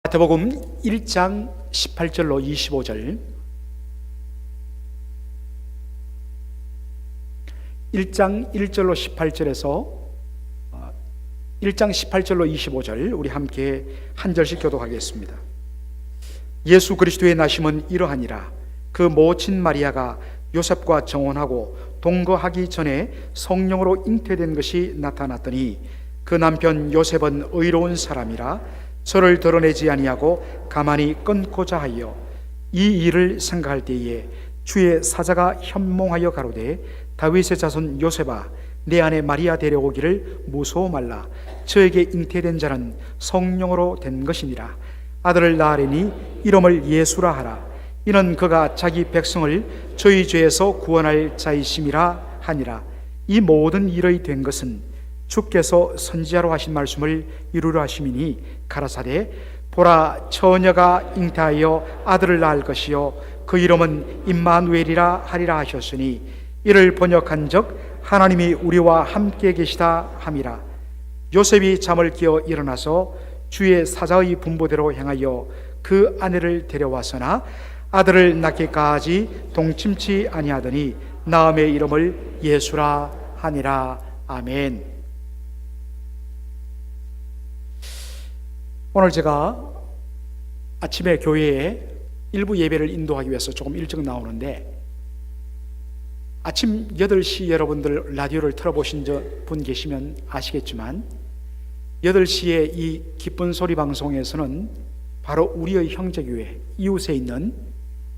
마태복음 1장 18절로 25절, 1장 1절로 18절에서 1장 18절로 25절 우리 함께 한 절씩 교독하겠습니다. 예수 그리스도의 나심은 이러하니라. 그 모친 마리아가 요셉과 정혼하고 동거하기 전에 성령으로 잉태된 것이 나타났더니 그 남편 요셉은 의로운 사람이라 저를 드러내지 아니하고 가만히 끊고자 하여 이 일을 생각할 때에 주의 사자가 현몽하여 가로되 다윗의 자손 요셉아, 내 아내 마리아 데려오기를 무서워 말라. 저에게 잉태된 자는 성령으로 된 것이니라. 아들을 낳으리니 이름을 예수라 하라. 이는 그가 자기 백성을 저희 죄에서 구원할 자이심이라 하니라. 이 모든 일이 된 것은 주께서 선지자로 하신 말씀을 이루려 하심이니 가라사대 보라, 처녀가 잉태하여 아들을 낳을 것이요 그 이름은 임마누엘이라 하리라 하셨으니 이를 번역한즉 하나님이 우리와 함께 계시다 함이라. 요셉이 잠을 깨어 일어나서 주의 사자의 분보대로 행하여 그 아내를 데려와서나 아들을 낳기까지 동침치 아니하더니 나음의 이름을 예수라 하니라. 아멘. 오늘 제가 아침에 교회에 일부 예배를 인도하기 위해서 조금 일찍 나오는데, 아침 8시 여러분들 라디오를 틀어보신 분 계시면 아시겠지만 8시에 이 기쁜 소리 방송에서는 바로 우리의 형제교회 이웃에 있는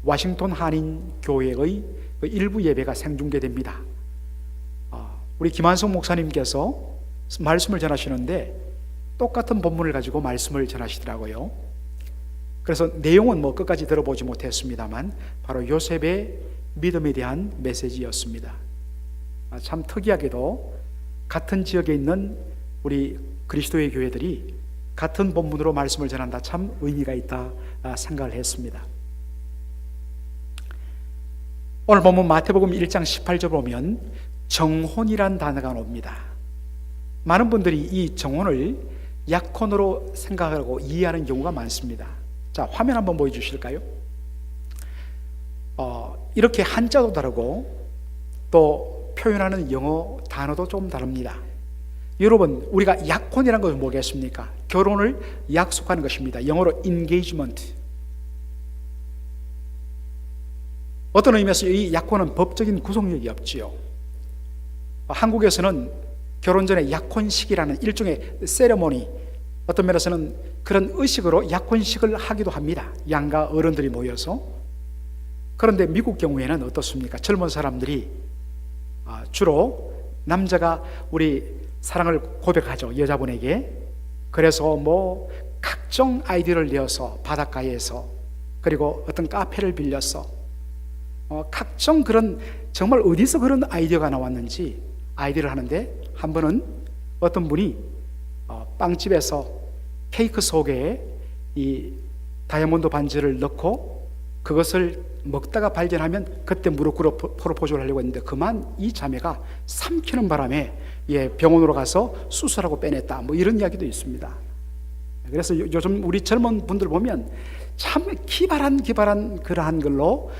워싱턴 한인 교회의 일부 예배가 생중계됩니다. 우리 김한성 목사님께서 말씀을 전하시는데 똑같은 본문을 가지고 말씀을 전하시더라고요. 그래서 내용은 끝까지 들어보지 못했습니다만 바로 요셉의 믿음에 대한 메시지였습니다. 참 특이하게도 같은 지역에 있는 우리 그리스도의 교회들이 같은 본문으로 말씀을 전한다, 참 의미가 있다 생각을 했습니다. 오늘 본문 마태복음 1장 18절 보면 정혼이란 단어가 나옵니다. 많은 분들이 이 정혼을 약혼으로 생각하고 이해하는 경우가 많습니다. 자, 화면 한번 보여주실까요? 이렇게 한자도 다르고 또 표현하는 영어 단어도 조금 다릅니다. 여러분, 우리가 약혼이라는 것은 뭐겠습니까? 결혼을 약속하는 것입니다. 영어로 engagement. 어떤 의미에서 이 약혼은 법적인 구속력이 없지요. 한국에서는 결혼 전에 약혼식이라는 일종의 세레모니, 어떤 면에서는 그런 의식으로 약혼식을 하기도 합니다. 양가 어른들이 모여서. 그런데 미국 경우에는 어떻습니까? 젊은 사람들이 주로 남자가 우리 사랑을 고백하죠, 여자분에게. 그래서 각종 아이디어를 내어서 바닷가에서, 그리고 어떤 카페를 빌려서 각종 그런, 정말 어디서 그런 아이디어가 나왔는지 아이디어를 하는데, 한 번은 어떤 분이 빵집에서 케이크 속에 이 다이아몬드 반지를 넣고 그것을 먹다가 발견하면 그때 무릎 꿇어 프로포즈를 하려고 했는데 그만 이 자매가 삼키는 바람에 병원으로 가서 수술하고 빼냈다, 이런 이야기도 있습니다. 그래서 요즘 우리 젊은 분들 보면 참 기발한 그러한 걸로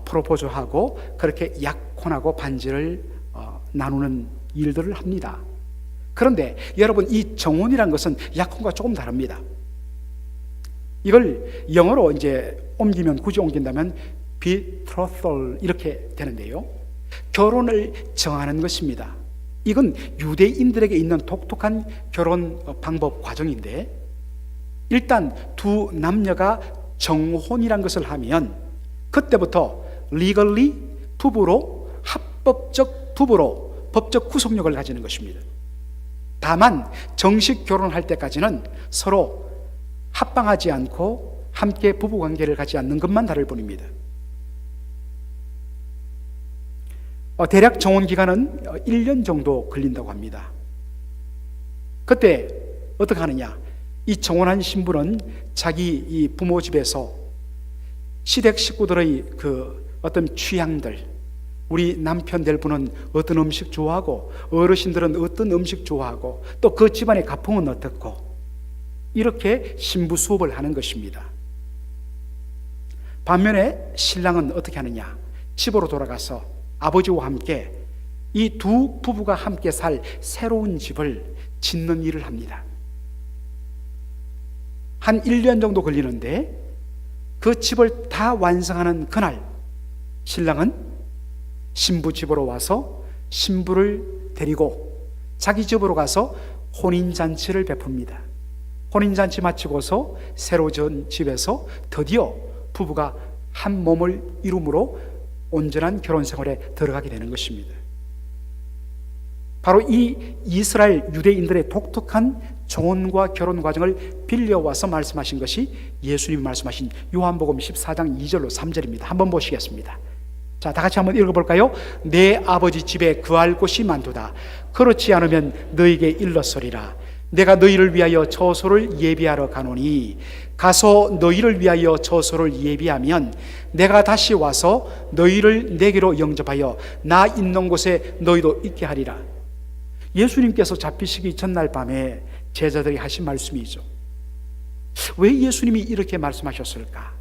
프로포즈하고 그렇게 약혼하고 반지를 나누는 일들을 합니다. 그런데 여러분, 이 정혼이란 것은 약혼과 조금 다릅니다. 이걸 영어로 옮기면, 굳이 옮긴다면 betrothal 이렇게 되는데요, 결혼을 정하는 것입니다. 이건 유대인들에게 있는 독특한 결혼 방법 과정인데, 일단 두 남녀가 정혼이란 것을 하면 그때부터 legally 부부로, 합법적 부부로 법적 구속력을 가지는 것입니다. 다만 정식 결혼할 때까지는 서로 합방하지 않고 함께 부부관계를 갖지 않는 것만 다를 뿐입니다. 대략 정혼 기간은 1년 정도 걸린다고 합니다. 그때 어떻게 하느냐, 이 정혼한 신부는 자기 이 부모 집에서 시댁 식구들의 그 어떤 취향들, 우리 남편 될 분은 어떤 음식 좋아하고 어르신들은 어떤 음식 좋아하고 또 그 집안의 가풍은 어떻고 이렇게 신부 수업을 하는 것입니다. 반면에 신랑은 어떻게 하느냐? 집으로 돌아가서 아버지와 함께 이 두 부부가 함께 살 새로운 집을 짓는 일을 합니다. 한 1년 정도 걸리는데 그 집을 다 완성하는 그날, 신랑은 신부 집으로 와서 신부를 데리고 자기 집으로 가서 혼인잔치를 베풉니다. 혼인잔치 마치고서 새로 지은 집에서 드디어 부부가 한 몸을 이룸으로 온전한 결혼생활에 들어가게 되는 것입니다. 바로 이 이스라엘 유대인들의 독특한 정혼과 결혼 과정을 빌려와서 말씀하신 것이 예수님이 말씀하신 요한복음 14장 2절로 3절입니다. 한번 보시겠습니다. 자, 다 같이 한번 읽어볼까요? 내 아버지 집에 거할 곳이 많도다. 그렇지 않으면 너에게 일렀으리라. 내가 너희를 위하여 처소를 예비하러 가노니 가서 너희를 위하여 처소를 예비하면 내가 다시 와서 너희를 내게로 영접하여 나 있는 곳에 너희도 있게 하리라. 예수님께서 잡히시기 전날 밤에 제자들이 하신 말씀이죠. 왜 예수님이 이렇게 말씀하셨을까?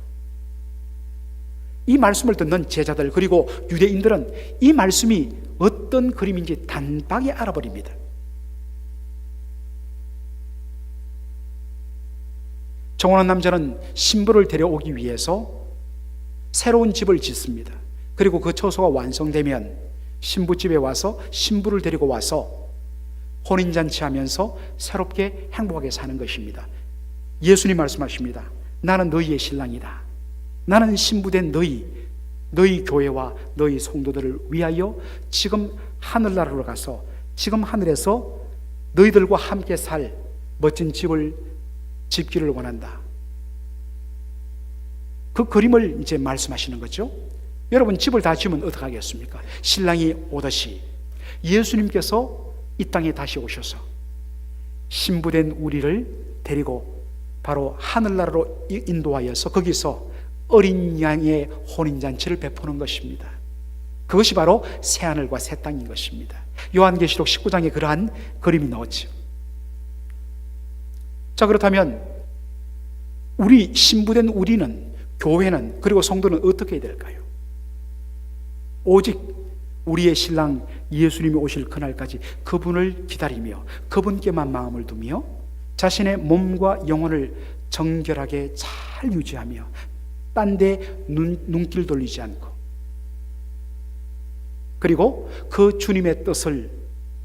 이 말씀을 듣는 제자들 그리고 유대인들은 이 말씀이 어떤 그림인지 단박에 알아버립니다. 정혼한 남자는 신부를 데려오기 위해서 새로운 집을 짓습니다. 그리고 그 처소가 완성되면 신부집에 와서 신부를 데리고 와서 혼인잔치 하면서 새롭게 행복하게 사는 것입니다. 예수님 말씀하십니다. 나는 너희의 신랑이다. 나는 신부된 너희 교회와 너희 성도들을 위하여 지금 하늘나라로 가서 지금 하늘에서 너희들과 함께 살 멋진 집을 짓기를 원한다. 그 그림을 이제 말씀하시는 거죠. 여러분, 집을 다 지으면 어떻게 하겠습니까? 신랑이 오듯이 예수님께서 이 땅에 다시 오셔서 신부된 우리를 데리고 바로 하늘나라로 인도하여서 거기서 어린 양의 혼인잔치를 베푸는 것입니다. 그것이 바로 새하늘과 새 땅인 것입니다. 요한계시록 19장에 그러한 그림이 나오죠. 자, 그렇다면 우리 신부된 우리는, 교회는, 그리고 성도는 어떻게 해야 될까요? 오직 우리의 신랑 예수님이 오실 그날까지 그분을 기다리며 그분께만 마음을 두며 자신의 몸과 영혼을 정결하게 잘 유지하며 딴 데 눈길 돌리지 않고, 그리고 그 주님의 뜻을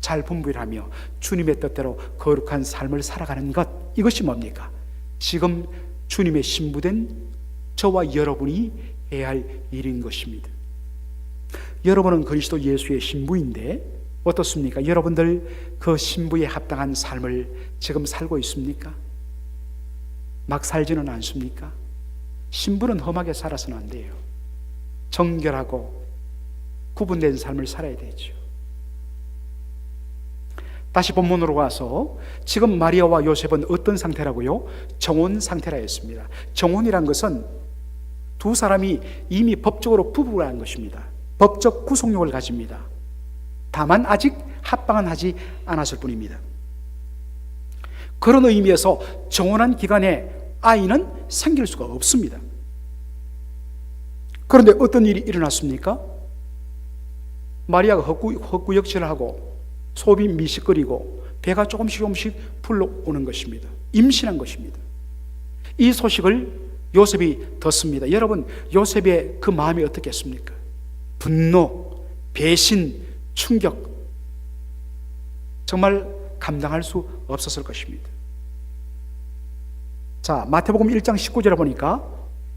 잘 분별하며 주님의 뜻대로 거룩한 삶을 살아가는 것, 이것이 뭡니까? 지금 주님의 신부된 저와 여러분이 해야 할 일인 것입니다. 여러분은 그리스도 예수의 신부인데 어떻습니까? 여러분들 그 신부에 합당한 삶을 지금 살고 있습니까? 막 살지는 않습니까? 신부는 험하게 살아서는 안 돼요. 정결하고 구분된 삶을 살아야 되죠. 다시 본문으로 와서 지금 마리아와 요셉은 어떤 상태라고요? 정혼 상태라 했습니다. 정혼이란 것은 두 사람이 이미 법적으로 부부라는 것입니다. 법적 구속력을 가집니다. 다만 아직 합방은 하지 않았을 뿐입니다. 그런 의미에서 정혼한 기간에 아이는 생길 수가 없습니다. 그런데 어떤 일이 일어났습니까? 마리아가 헛구역질을 하고 속이 미식거리고 배가 조금씩 불러오는 것입니다. 임신한 것입니다. 이 소식을 요셉이 듣습니다. 여러분, 요셉의 그 마음이 어떻겠습니까? 분노, 배신, 충격, 정말 감당할 수 없었을 것입니다. 자, 마태복음 1장 19절에 보니까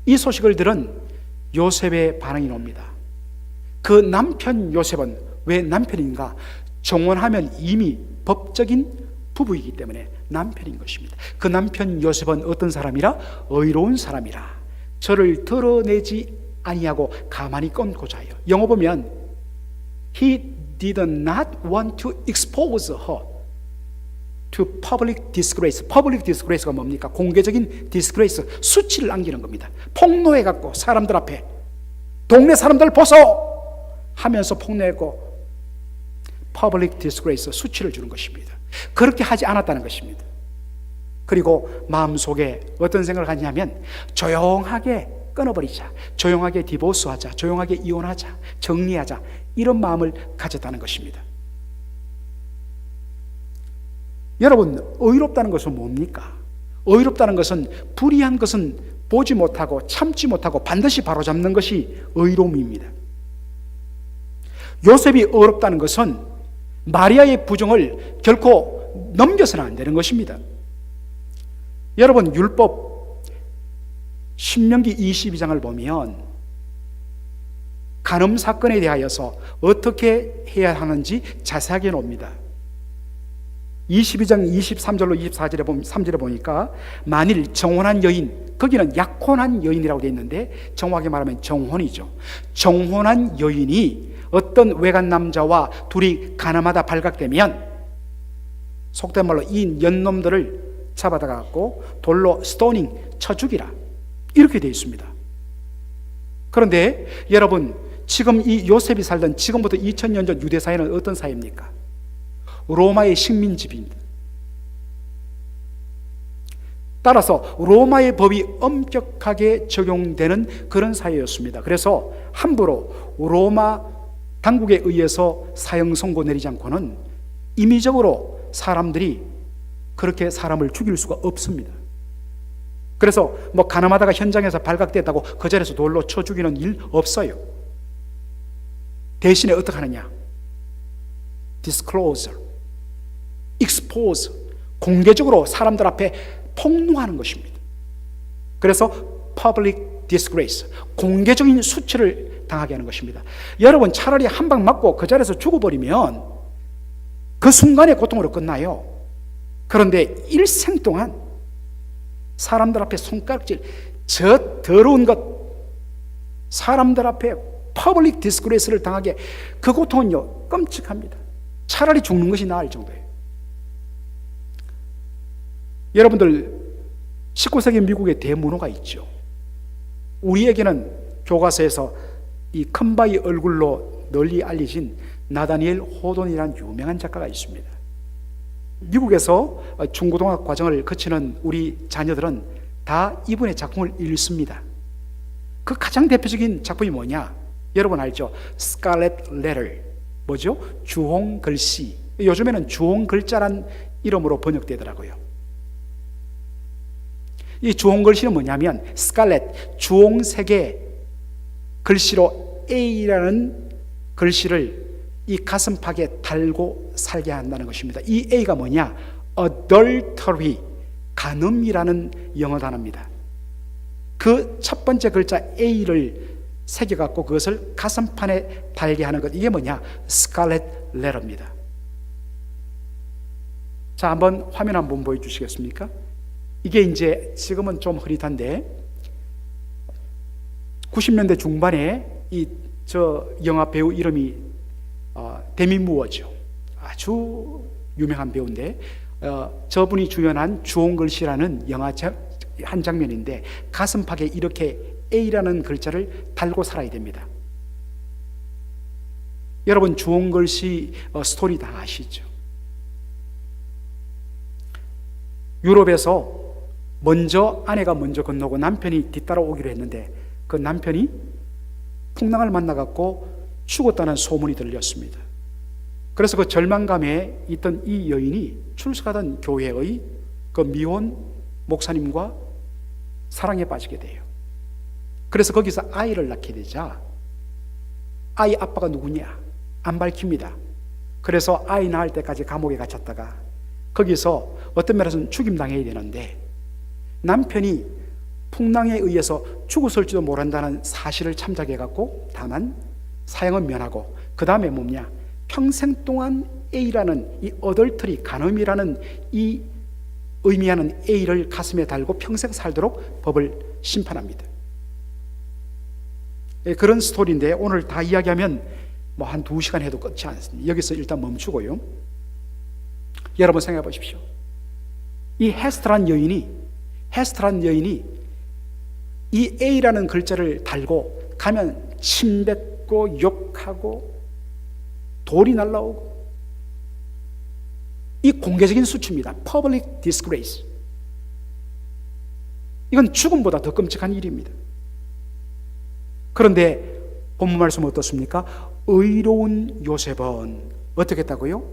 이 소식을 들은 요셉의 반응이 나옵니다. 그 남편 요셉은 왜 남편인가? 정혼하면 이미 법적인 부부이기 때문에 남편인 것입니다. 그 남편 요셉은 어떤 사람이라? 의로운 사람이라. 저를 드러내지 아니하고 가만히 끊고 자요. 영어 보면 He did not want to expose her to public disgrace. public disgrace가 뭡니까? 공개적인 disgrace, 수치를 안기는 겁니다. 폭로해갖고 사람들 앞에 동네 사람들 보소 하면서 폭로했고 public disgrace, 수치를 주는 것입니다. 그렇게 하지 않았다는 것입니다. 그리고 마음속에 어떤 생각을 하냐면 조용하게 끊어버리자, 조용하게 디보스하자, 조용하게 이혼하자, 정리하자, 이런 마음을 가졌다는 것입니다. 여러분, 의롭다는 것은 뭡니까? 의롭다는 것은 불의한 것은 보지 못하고 참지 못하고 반드시 바로잡는 것이 의로움입니다. 요셉이 의롭다는 것은 마리아의 부정을 결코 넘겨서는 안 되는 것입니다. 여러분, 율법 신명기 22장을 보면 간음 사건에 대하여서 어떻게 해야 하는지 자세하게 나옵니다. 22장 23절로 24절에 보면 3절에 보니까 만일 정혼한 여인, 거기는 약혼한 여인이라고 되어 있는데 정확하게 말하면 정혼이죠. 정혼한 여인이 어떤 외간 남자와 둘이 가늠하다 발각되면 속된 말로 이 연놈들을 잡아다 갖고 돌로 스토닝 쳐 죽이라, 이렇게 되어 있습니다. 그런데 여러분, 지금 이 요셉이 살던 지금부터 2000년 전 유대 사회는 어떤 사회입니까? 로마의 식민지입니다. 따라서 로마의 법이 엄격하게 적용되는 그런 사회였습니다. 그래서 함부로 로마 당국에 의해서 사형 선고 내리지 않고는 임의적으로 사람들이 그렇게 사람을 죽일 수가 없습니다. 그래서 가늠하다가 현장에서 발각됐다고 그 자리에서 돌로 쳐 죽이는 일 없어요. 대신에 어떻게 하느냐? disclosure, expose, 공개적으로 사람들 앞에 폭로하는 것입니다. 그래서 public disgrace, 공개적인 수치를 당하게 하는 것입니다. 여러분, 차라리 한 방 맞고 그 자리에서 죽어버리면 그 순간의 고통으로 끝나요. 그런데 일생 동안 사람들 앞에 손가락질, 저 더러운 것, 사람들 앞에 퍼블릭 디스그레이스를 당하게, 그 고통은요 끔찍합니다. 차라리 죽는 것이 나을 정도예요. 여러분들, 19세기 미국에 대문호가 있죠. 우리에게는 교과서에서 이 큰바위 얼굴로 널리 알려진 나다니엘 호돈이라는 유명한 작가가 있습니다. 미국에서 중고등학 과정을 거치는 우리 자녀들은 다 이분의 작품을 읽습니다. 그 가장 대표적인 작품이 뭐냐? 여러분 알죠? 스칼렛 레터, 뭐죠? 주홍 글씨. 요즘에는 주홍 글자란 이름으로 번역되더라고요. 이 주홍 글씨는 뭐냐면 스칼렛, 주홍색의 글씨로 A라는 글씨를 이 가슴팍에 달고 살게 한다는 것입니다. 이 A가 뭐냐? adultery, 간음이라는 영어 단어입니다. 그 첫 번째 글자 A를 새겨갖고 그것을 가슴판에 달게 하는 것, 이게 뭐냐? 스칼렛 레터입니다. 자, 한번 화면 한번 보여주시겠습니까? 이게 이제 지금은 좀 흐릿한데 90년대 중반에 저 영화 배우 이름이 데미 무어죠. 아주 유명한 배우인데 저분이 주연한 주홍글씨라는 영화 한 장면인데 가슴팍에 이렇게 A라는 글자를 달고 살아야 됩니다. 여러분, 주홍글씨 스토리 다 아시죠? 유럽에서 아내가 먼저 건너고 남편이 뒤따라오기로 했는데 그 남편이 풍랑을 만나갖고 죽었다는 소문이 들렸습니다. 그래서 그 절망감에 있던 이 여인이 출석하던 교회의 그 미혼 목사님과 사랑에 빠지게 돼요. 그래서 거기서 아이를 낳게 되자 아이 아빠가 누구냐? 안 밝힙니다. 그래서 아이 낳을 때까지 감옥에 갇혔다가 거기서 어떤 면에서는 죽임당해야 되는데 남편이 풍랑에 의해서 죽었을지도 모른다는 사실을 참작해갖고 다만 사형은 면하고 그 다음에 뭐냐? 평생 동안 A라는 이 어덜터리, 간음이라는 이 의미하는 A를 가슴에 달고 평생 살도록 법을 심판합니다. 그런 스토리인데 오늘 다 이야기하면 한 2시간 해도 끝이 않습니다. 여기서 일단 멈추고요. 여러분 생각해 보십시오. 이 헤스트란 여인이 이 A라는 글자를 달고 가면 침뱉고 욕하고 돌이 날라오고 이 공개적인 수치입니다. Public disgrace. 이건 죽음보다 더 끔찍한 일입니다. 그런데 본문 말씀은 어떻습니까? 의로운 요셉은 어떻게 했다고요?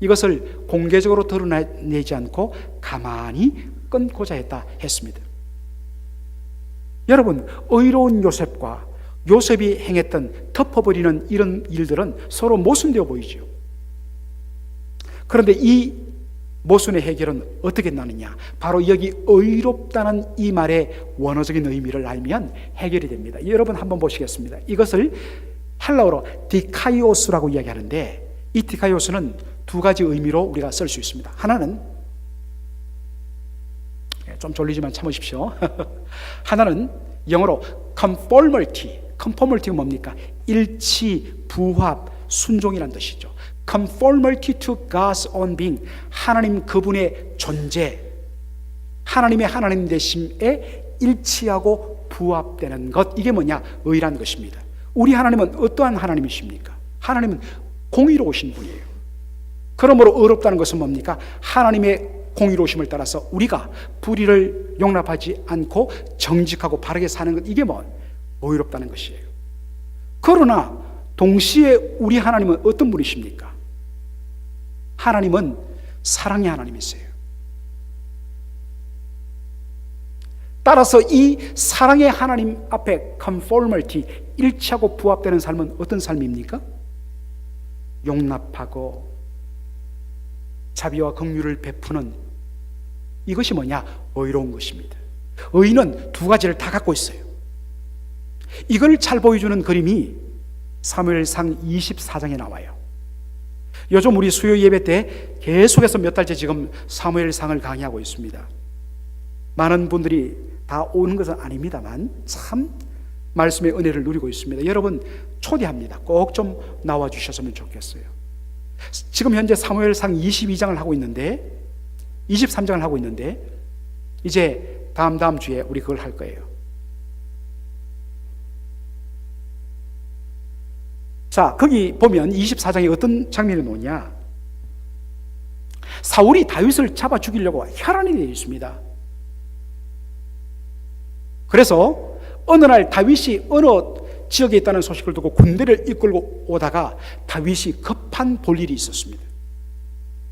이것을 공개적으로 드러내지 않고 가만히 끊고자 했습니다. 여러분, 의로운 요셉과 요셉이 행했던 덮어버리는 이런 일들은 서로 모순되어 보이죠. 그런데 이 모순의 해결은 어떻게 나느냐? 바로 여기 의롭다는 이 말의 원어적인 의미를 알면 해결이 됩니다. 여러분 한번 보시겠습니다. 이것을 헬라어로 디카이오스라고 이야기하는데, 이 디카이오스는 두 가지 의미로 우리가 쓸 수 있습니다. 하나는, 좀 졸리지만 참으십시오. 하나는 영어로 conformity가 뭡니까? 일치, 부합, 순종이라는 뜻이죠. conformity to God's own being, 하나님 그분의 존재, 하나님의 하나님 되심에 일치하고 부합되는 것, 이게 뭐냐? 의라는 것입니다. 우리 하나님은 어떠한 하나님이십니까? 하나님은 공의로우신 분이에요. 그러므로 의롭다는 것은 뭡니까? 하나님의 공의로우심을 따라서 우리가 불의를 용납하지 않고 정직하고 바르게 사는 것, 이게 뭐 의롭다는 것이에요. 그러나 동시에 우리 하나님은 어떤 분이십니까? 하나님은 사랑의 하나님이세요. 따라서 이 사랑의 하나님 앞에 conformity, 일치하고 부합되는 삶은 어떤 삶입니까? 용납하고 자비와 긍휼을 베푸는, 이것이 뭐냐? 의로운 것입니다. 의는 두 가지를 다 갖고 있어요. 이걸 잘 보여주는 그림이 사무엘상 24장에 나와요. 요즘 우리 수요 예배 때 계속해서 몇 달째 지금 사무엘상을 강의하고 있습니다. 많은 분들이 다 오는 것은 아닙니다만 참 말씀의 은혜를 누리고 있습니다. 여러분 초대합니다. 꼭 좀 나와 주셨으면 좋겠어요. 지금 현재 사무엘상 22장을 하고 있는데, 23장을 하고 있는데, 이제 다음 주에 우리 그걸 할 거예요. 자, 거기 보면 24장에 어떤 장면이 나오냐? 사울이 다윗을 잡아 죽이려고 혈안이 되어 있습니다. 그래서 어느 날 다윗이 어느 지역에 있다는 소식을 듣고 군대를 이끌고 오다가 다윗이 급한 볼 일이 있었습니다.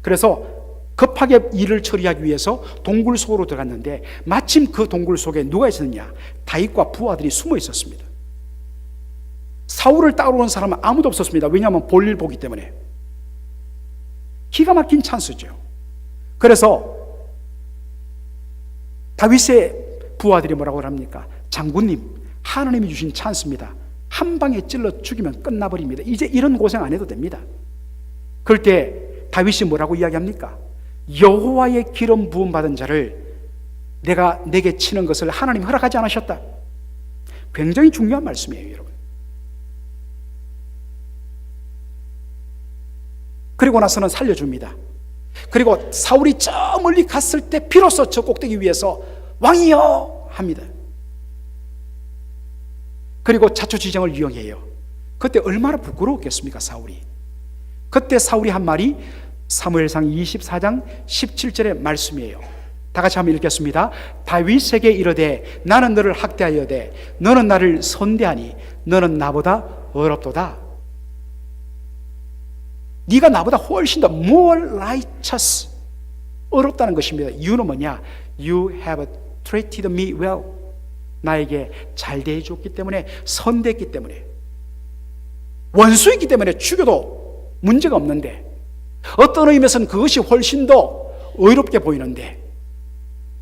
그래서 급하게 일을 처리하기 위해서 동굴 속으로 들어갔는데, 마침 그 동굴 속에 누가 있었느냐? 다윗과 부하들이 숨어 있었습니다. 사울을 따라온 사람은 아무도 없었습니다. 왜냐하면 볼일 보기 때문에. 기가 막힌 찬스죠. 그래서 다윗의 부하들이 뭐라고 합니까? 장군님, 하나님이 주신 찬스입니다. 한 방에 찔러 죽이면 끝나버립니다. 이제 이런 고생 안 해도 됩니다. 그럴 때 다윗이 뭐라고 이야기합니까? 여호와의 기름 부음 받은 자를 내게 치는 것을 하나님 허락하지 않으셨다. 굉장히 중요한 말씀이에요, 여러분. 그리고 나서는 살려줍니다. 그리고 사울이 저 멀리 갔을 때 비로소 저 꼭대기 위에서 왕이여 합니다. 그리고 자초지정을 이용해요. 그때 얼마나 부끄러웠겠습니까, 사울이. 그때 사울이 한 말이 사무엘상 24장 17절의 말씀이에요. 다 같이 한번 읽겠습니다. 다윗에게 이르되 나는 너를 학대하여되 너는 나를 선대하니 너는 나보다 어렵도다. 네가 나보다 훨씬 더 more righteous, 어렵다는 것입니다. 이유는 뭐냐? You have treated me well. 나에게 잘 대해줬기 때문에, 선대했기 때문에, 원수이기 때문에 죽여도 문제가 없는데, 어떤 의미에서는 그것이 훨씬 더 의롭게 보이는데,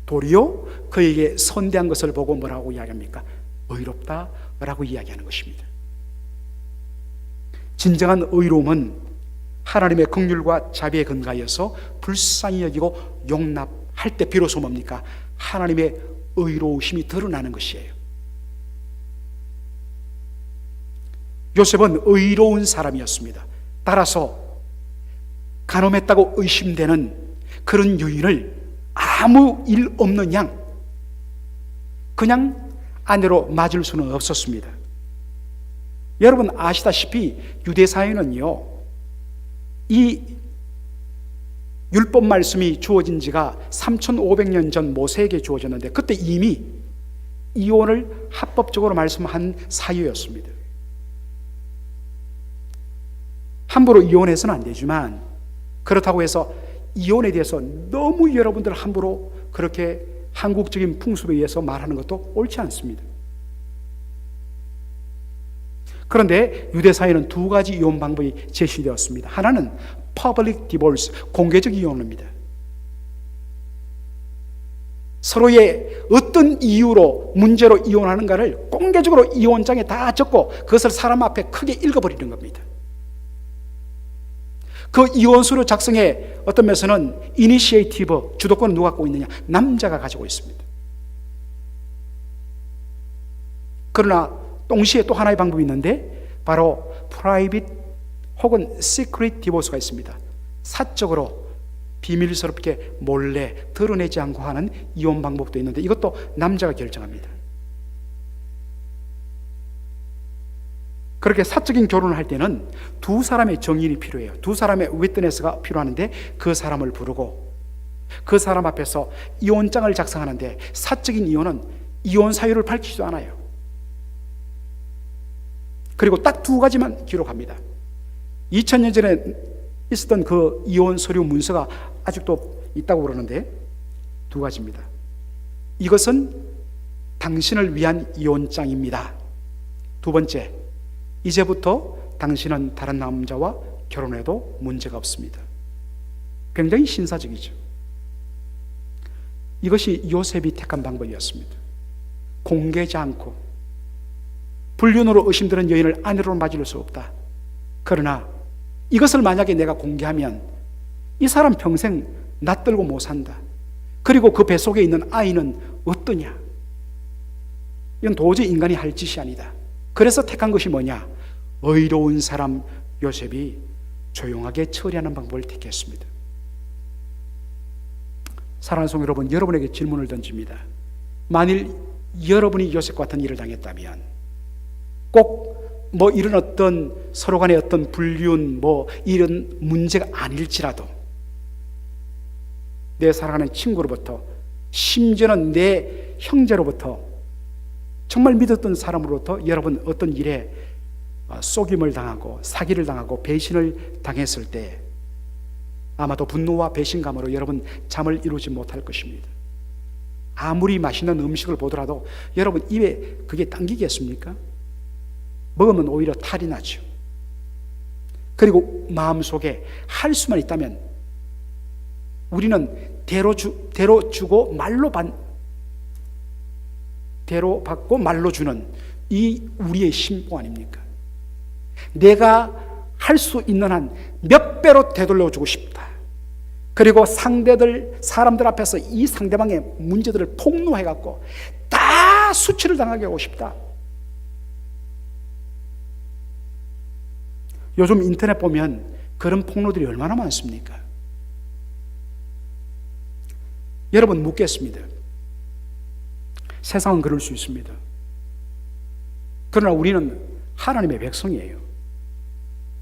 도리어 그에게 선대한 것을 보고 뭐라고 이야기합니까? 의롭다라고 이야기하는 것입니다. 진정한 의로움은 하나님의 긍휼과 자비에 근거하여서 불쌍히 여기고 용납할 때 비로소 뭡니까? 하나님의 의로우심이 드러나는 것이에요. 요셉은 의로운 사람이었습니다. 따라서 간음했다고 의심되는 그런 유인을 아무 일 없는 양 그냥 아내로 맞을 수는 없었습니다. 여러분 아시다시피 유대사회는요, 이 율법 말씀이 주어진 지가 3500년 전 모세에게 주어졌는데, 그때 이미 이혼을 합법적으로 말씀한 사유였습니다. 함부로 이혼해서는 안 되지만 그렇다고 해서 이혼에 대해서 너무 여러분들 함부로 그렇게 한국적인 풍습에 의해서 말하는 것도 옳지 않습니다. 그런데 유대 사회는 두 가지 이혼 방법이 제시되었습니다. 하나는 public divorce, 공개적 이혼입니다. 서로의 어떤 이유로 문제로 이혼하는가를 공개적으로 이혼장에 다 적고 그것을 사람 앞에 크게 읽어버리는 겁니다. 그 이혼서류 작성에 어떤 면에서는 이니시에이티브, 주도권은 누가 갖고 있느냐? 남자가 가지고 있습니다. 그러나 동시에 또 하나의 방법이 있는데 바로 프라이빗 혹은 시크릿 디보스가 있습니다. 사적으로 비밀스럽게 몰래 드러내지 않고 하는 이혼 방법도 있는데 이것도 남자가 결정합니다. 그렇게 사적인 결혼을 할 때는 두 사람의 정인이 필요해요. 두 사람의 위트네스가 필요하는데 그 사람을 부르고 그 사람 앞에서 이혼장을 작성하는데 사적인 이혼은 이혼 사유를 밝히지도 않아요. 그리고 딱 두 가지만 기록합니다. 2000년 전에 있었던 그 이혼 서류 문서가 아직도 있다고 그러는데 두 가지입니다. 이것은 당신을 위한 이혼장입니다. 두 번째, 이제부터 당신은 다른 남자와 결혼해도 문제가 없습니다. 굉장히 신사적이죠. 이것이 요셉이 택한 방법이었습니다. 공개하지 않고 불륜으로 의심되는 여인을 아내로 맞을 수 없다. 그러나 이것을 만약에 내가 공개하면 이 사람 평생 낯들고 못 산다. 그리고 그 뱃속에 있는 아이는 어떠냐? 이건 도저히 인간이 할 짓이 아니다. 그래서 택한 것이 뭐냐? 의로운 사람 요셉이 조용하게 처리하는 방법을 택했습니다. 사랑하는 성도 여러분, 여러분에게 질문을 던집니다. 만일 여러분이 요셉 같은 일을 당했다면 꼭 뭐 이런 어떤 서로 간의 어떤 불륜 뭐 이런 문제가 아닐지라도 내 사랑하는 친구로부터 심지어는 내 형제로부터 정말 믿었던 사람으로부터 여러분 어떤 일에 속임을 당하고 사기를 당하고 배신을 당했을 때 아마도 분노와 배신감으로 여러분 잠을 이루지 못할 것입니다. 아무리 맛있는 음식을 보더라도 여러분 입에 그게 당기겠습니까? 먹으면 오히려 탈이 나죠. 그리고 마음속에 할 수만 있다면 우리는 대로 주고 대로 받고 말로 주는 이 우리의 신봉 아닙니까? 내가 할 수 있는 한 몇 배로 되돌려주고 싶다. 그리고 사람들 앞에서 이 상대방의 문제들을 폭로해갖고 다 수치를 당하게 하고 싶다. 요즘 인터넷 보면 그런 폭로들이 얼마나 많습니까? 여러분 묻겠습니다. 세상은 그럴 수 있습니다. 그러나 우리는 하나님의 백성이에요.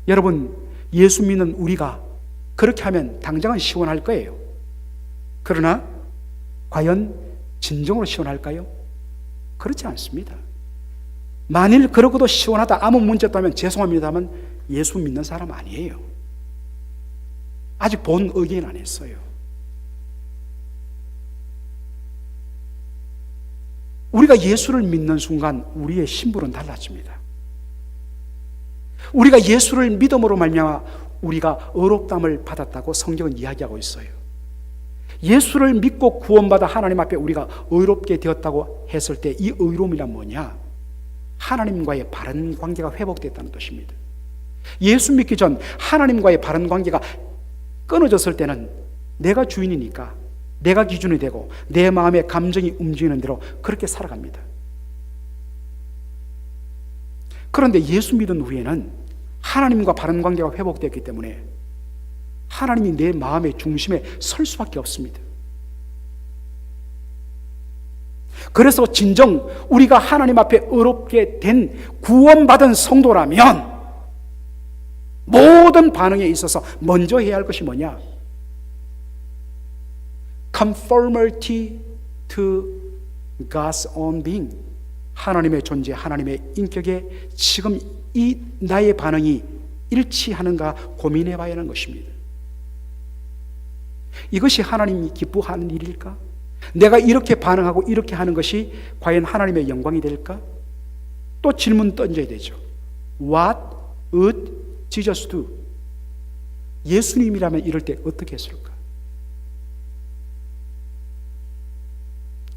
여러분 예수 믿는 우리가 그렇게 하면 당장은 시원할 거예요. 그러나 과연 진정으로 시원할까요? 그렇지 않습니다. 만일 그러고도 시원하다 아무 문제 없다면 죄송합니다만 예수 믿는 사람 아니에요. 아직 본 의견 안 했어요. 우리가 예수를 믿는 순간 우리의 신분은 달라집니다. 우리가 예수를 믿음으로 말미암아 우리가 의롭다함을 받았다고 성경은 이야기하고 있어요. 예수를 믿고 구원받아 하나님 앞에 우리가 의롭게 되었다고 했을 때 이 의로움이란 뭐냐? 하나님과의 바른 관계가 회복됐다는 뜻입니다. 예수 믿기 전 하나님과의 바른 관계가 끊어졌을 때는 내가 주인이니까 내가 기준이 되고 내 마음의 감정이 움직이는 대로 그렇게 살아갑니다. 그런데 예수 믿은 후에는 하나님과 바른 관계가 회복되었기 때문에 하나님이 내 마음의 중심에 설 수밖에 없습니다. 그래서 진정 우리가 하나님 앞에 의롭게 된 구원받은 성도라면 모든 반응에 있어서 먼저 해야 할 것이 뭐냐? conformity to God's own being, 하나님의 존재, 하나님의 인격에 지금 이 나의 반응이 일치하는가 고민해 봐야 하는 것입니다. 이것이 하나님이 기뻐하는 일일까? 내가 이렇게 반응하고 이렇게 하는 것이 과연 하나님의 영광이 될까? 또 질문 던져야 되죠. What would Jesus do? 예수님이라면 이럴 때 어떻게 했을까?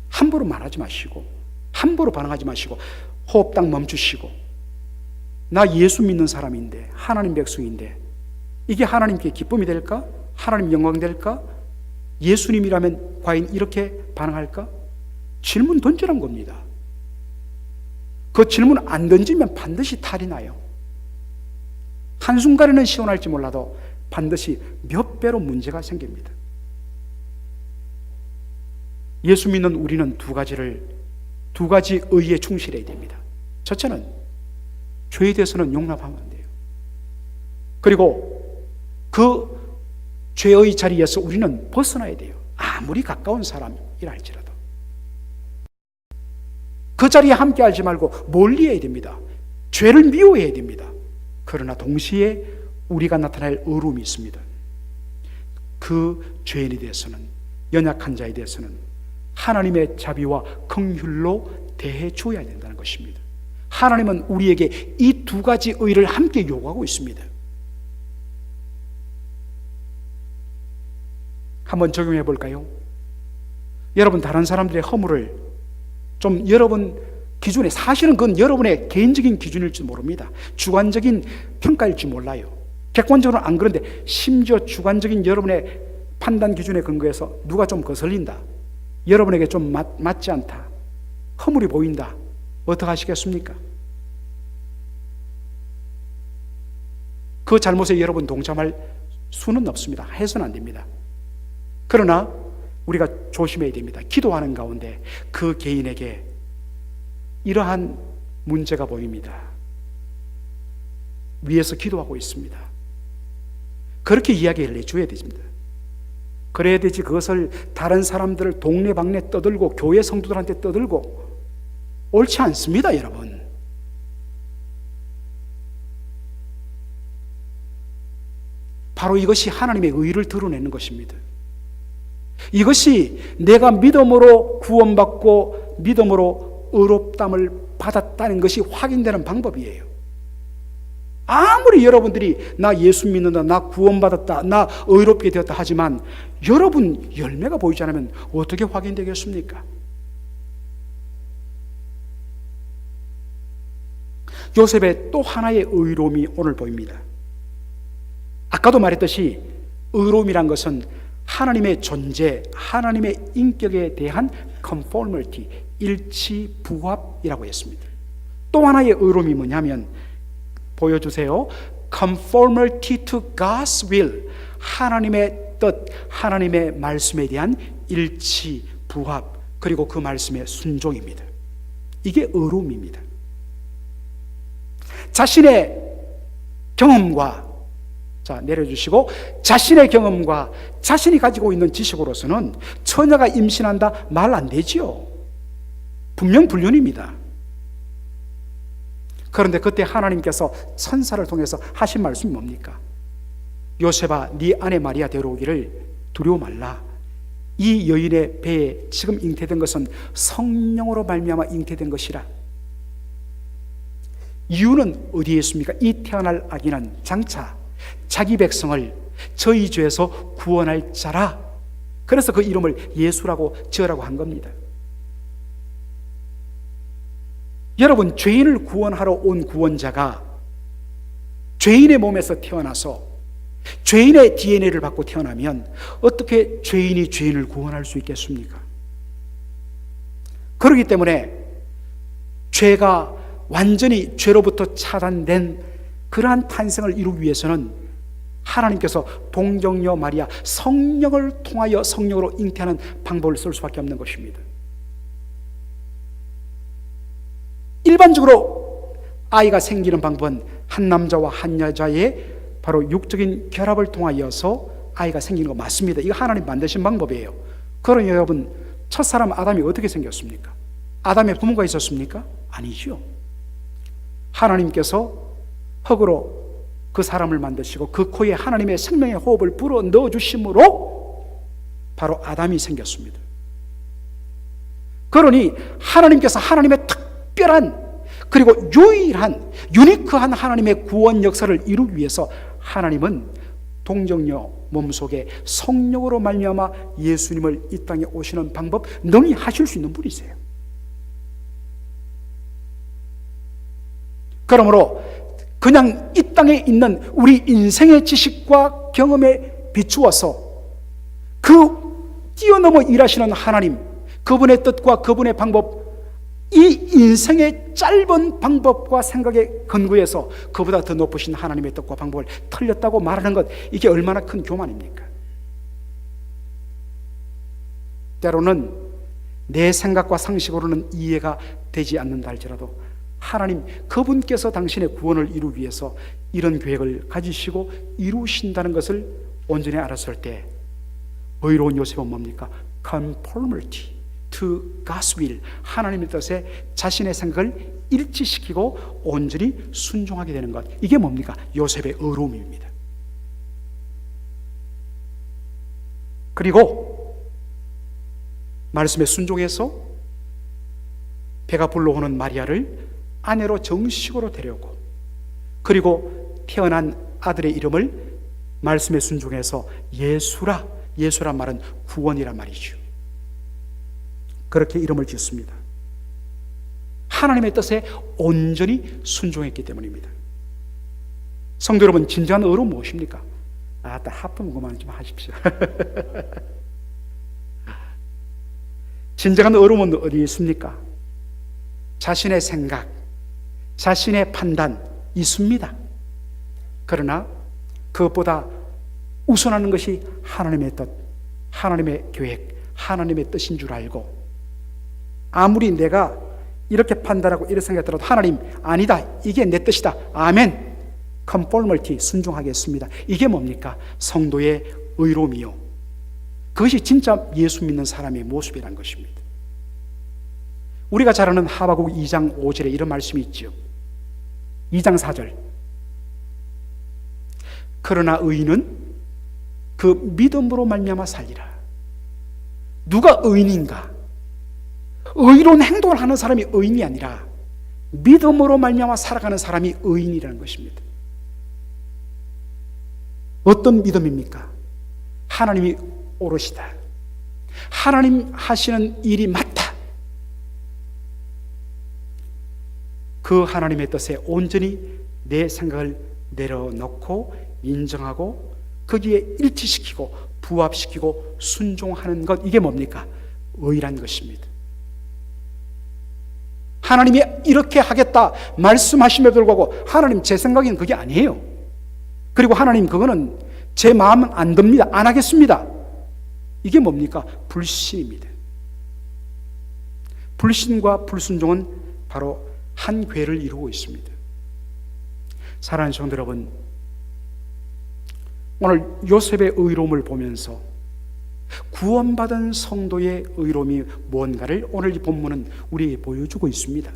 함부로 말하지 마시고, 함부로 반응하지 마시고, 호흡 딱 멈추시고, 나 예수 믿는 사람인데, 하나님 백성인데 이게 하나님께 기쁨이 될까? 하나님 영광 될까? 예수님이라면 과연 이렇게 반응할까? 질문 던지란 겁니다. 그 질문 안 던지면 반드시 탈이 나요. 한순간에는 시원할지 몰라도 반드시 몇 배로 문제가 생깁니다. 예수 믿는 우리는 두 가지 의에 충실해야 됩니다. 첫째는 죄에 대해서는 용납하면 안 돼요. 그리고 그 죄의 자리에서 우리는 벗어나야 돼요. 아무리 가까운 사람이라 할지라도. 그 자리에 함께 하지 말고 멀리 해야 됩니다. 죄를 미워해야 됩니다. 그러나 동시에 우리가 나타낼 의로움이 있습니다. 그 죄인에 대해서는, 연약한 자에 대해서는 하나님의 자비와 긍휼로 대해 주어야 된다는 것입니다. 하나님은 우리에게 이 두 가지 의를 함께 요구하고 있습니다. 한번 적용해 볼까요? 여러분, 다른 사람들의 허물을 좀 여러분 기준에, 사실은 그건 여러분의 개인적인 기준일지 모릅니다. 주관적인 평가일지 몰라요. 객관적으로는 안 그런데 심지어 주관적인 여러분의 판단 기준에 근거해서 누가 좀 거슬린다, 여러분에게 좀 맞지 않다, 허물이 보인다, 어떻게 하시겠습니까? 그 잘못에 여러분 동참할 수는 없습니다. 해서는 안 됩니다. 그러나 우리가 조심해야 됩니다. 기도하는 가운데 그 개인에게 이러한 문제가 보입니다. 위에서 기도하고 있습니다. 그렇게 이야기를 해줘야 됩니다. 그래야 되지 그것을 다른 사람들을 동네방네 떠들고 교회 성도들한테 떠들고 옳지 않습니다, 여러분. 바로 이것이 하나님의 의를 드러내는 것입니다. 이것이 내가 믿음으로 구원받고 믿음으로 의롭담을 받았다는 것이 확인되는 방법이에요. 아무리 여러분들이 나 예수 믿는다, 나 구원받았다, 나 의롭게 되었다 하지만 여러분 열매가 보이지 않으면 어떻게 확인되겠습니까? 요셉의 또 하나의 의로움이 오늘 보입니다. 아까도 말했듯이 의로움이란 것은 하나님의 존재, 하나님의 인격에 대한 conformity, 일치, 부합이라고 했습니다. 또 하나의 의로움이 뭐냐면, 보여주세요. conformity to God's will, 하나님의 뜻, 하나님의 말씀에 대한 일치, 부합, 그리고 그 말씀의 순종입니다. 이게 의로움입니다. 자신의 경험과, 자 내려주시고, 자신의 경험과 자신이 가지고 있는 지식으로서는 처녀가 임신한다 말 안 되지요. 분명 불륜입니다. 그런데 그때 하나님께서 천사를 통해서 하신 말씀이 뭡니까? 요셉아, 네 아내 마리아 데려오기를 두려워 말라. 이 여인의 배에 지금 잉태된 것은 성령으로 말미암아 잉태된 것이라. 이유는 어디에 있습니까? 이 태어날 아기는 장차 자기 백성을 저희 죄에서 구원할 자라. 그래서 그 이름을 예수라고 지으라고 한 겁니다. 여러분, 죄인을 구원하러 온 구원자가 죄인의 몸에서 태어나서 죄인의 DNA를 받고 태어나면 어떻게 죄인이 죄인을 구원할 수 있겠습니까? 그렇기 때문에 죄가 완전히 죄로부터 차단된 그러한 탄생을 이루기 위해서는 하나님께서 동정녀 마리아, 성령을 통하여 성령으로 잉태하는 방법을 쓸 수밖에 없는 것입니다. 일반적으로 아이가 생기는 방법은 한 남자와 한 여자의 바로 육적인 결합을 통하여서 아이가 생기는 거 맞습니다. 이거 하나님 만드신 방법이에요. 그러니 여러분, 첫사람 아담이 어떻게 생겼습니까? 아담의 부모가 있었습니까? 아니죠. 하나님께서 흙으로 그 사람을 만드시고 그 코에 하나님의 생명의 호흡을 불어 넣어주심으로 바로 아담이 생겼습니다. 그러니 하나님께서 하나님의 특별한 그리고 유일한 유니크한 하나님의 구원 역사를 이루기 위해서 하나님은 동정녀 몸속에 성령으로 말미암아 예수님을 이 땅에 오시는 방법 능히 하실 수 있는 분이세요. 그러므로 그냥 이 땅에 있는 우리 인생의 지식과 경험에 비추어서 그 뛰어넘어 일하시는 하나님, 그분의 뜻과 그분의 방법, 이 인생의 짧은 방법과 생각에 근거해서 그보다 더 높으신 하나님의 뜻과 방법을 틀렸다고 말하는 것, 이게 얼마나 큰 교만입니까? 때로는 내 생각과 상식으로는 이해가 되지 않는다 할지라도 하나님, 그분께서 당신의 구원을 이루기 위해서 이런 계획을 가지시고 이루신다는 것을 온전히 알았을 때 의로운 요셉은 뭡니까? Conformity to God's will, 하나님의 뜻에 자신의 생각을 일치시키고 온전히 순종하게 되는 것, 이게 뭡니까? 요셉의 의로움입니다. 그리고 말씀에 순종해서 배가 불러오는 마리아를 아내로 정식으로 데려오고, 그리고 태어난 아들의 이름을 말씀에 순종해서 예수라, 예수란 말은 구원이란 말이죠. 그렇게 이름을 지었습니다. 하나님의 뜻에 온전히 순종했기 때문입니다. 성도 여러분, 진정한 의로움 무엇입니까? 딱 하품 그만 좀 하십시오. 진정한 의로움은 어디에 있습니까? 자신의 생각, 자신의 판단 있습니다. 그러나 그것보다 우선하는 것이 하나님의 뜻, 하나님의 계획, 하나님의 뜻인 줄 알고, 아무리 내가 이렇게 판단하고 이렇게 생각하더라도 하나님, 아니다, 이게 내 뜻이다, 아멘, 컨포멀티, 순종하겠습니다. 이게 뭡니까? 성도의 의로움이요, 그것이 진짜 예수 믿는 사람의 모습이란 것입니다. 우리가 잘 아는 하박국 2장 5절에 이런 말씀이 있죠. 2장 4절, 그러나 의인은 그 믿음으로 말미암아 살리라. 누가 의인인가? 의로운 행동을 하는 사람이 의인이 아니라 믿음으로 말미암아 살아가는 사람이 의인이라는 것입니다. 어떤 믿음입니까? 하나님이 오롯이다, 하나님 하시는 일이 맞다, 그 하나님의 뜻에 온전히 내 생각을 내려놓고 인정하고 거기에 일치시키고 부합시키고 순종하는 것, 이게 뭡니까? 의란 것입니다. 하나님이 이렇게 하겠다 말씀하심에도 불구하고 하나님, 제 생각에는 그게 아니에요, 그리고 하나님, 그거는 제 마음은 안 듭니다, 안 하겠습니다, 이게 뭡니까? 불신입니다. 불신과 불순종은 바로 한 궤를 이루고 있습니다. 사랑하는 성도 여러분, 오늘 요셉의 의로움을 보면서 구원받은 성도의 의로움이 뭔가를 오늘 이 본문은 우리에게 보여주고 있습니다.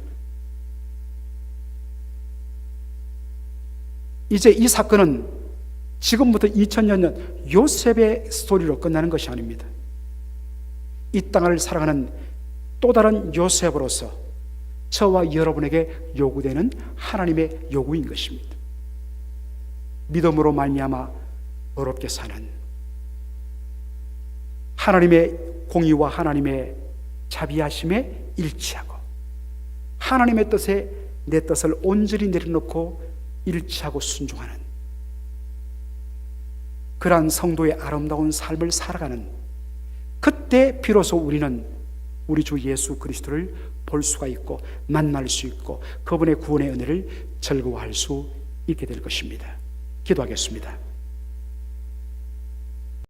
이제 이 사건은 지금부터 2000년 전 요셉의 스토리로 끝나는 것이 아닙니다. 이 땅을 살아가는 또 다른 요셉으로서 저와 여러분에게 요구되는 하나님의 요구인 것입니다. 믿음으로 말미암아 어렵게 사는, 하나님의 공의와 하나님의 자비하심에 일치하고 하나님의 뜻에 내 뜻을 온전히 내려놓고 일치하고 순종하는 그러한 성도의 아름다운 삶을 살아가는, 그때 비로소 우리는 우리 주 예수 그리스도를 볼 수가 있고 만날 수 있고 그분의 구원의 은혜를 즐거워할 수 있게 될 것입니다. 기도하겠습니다.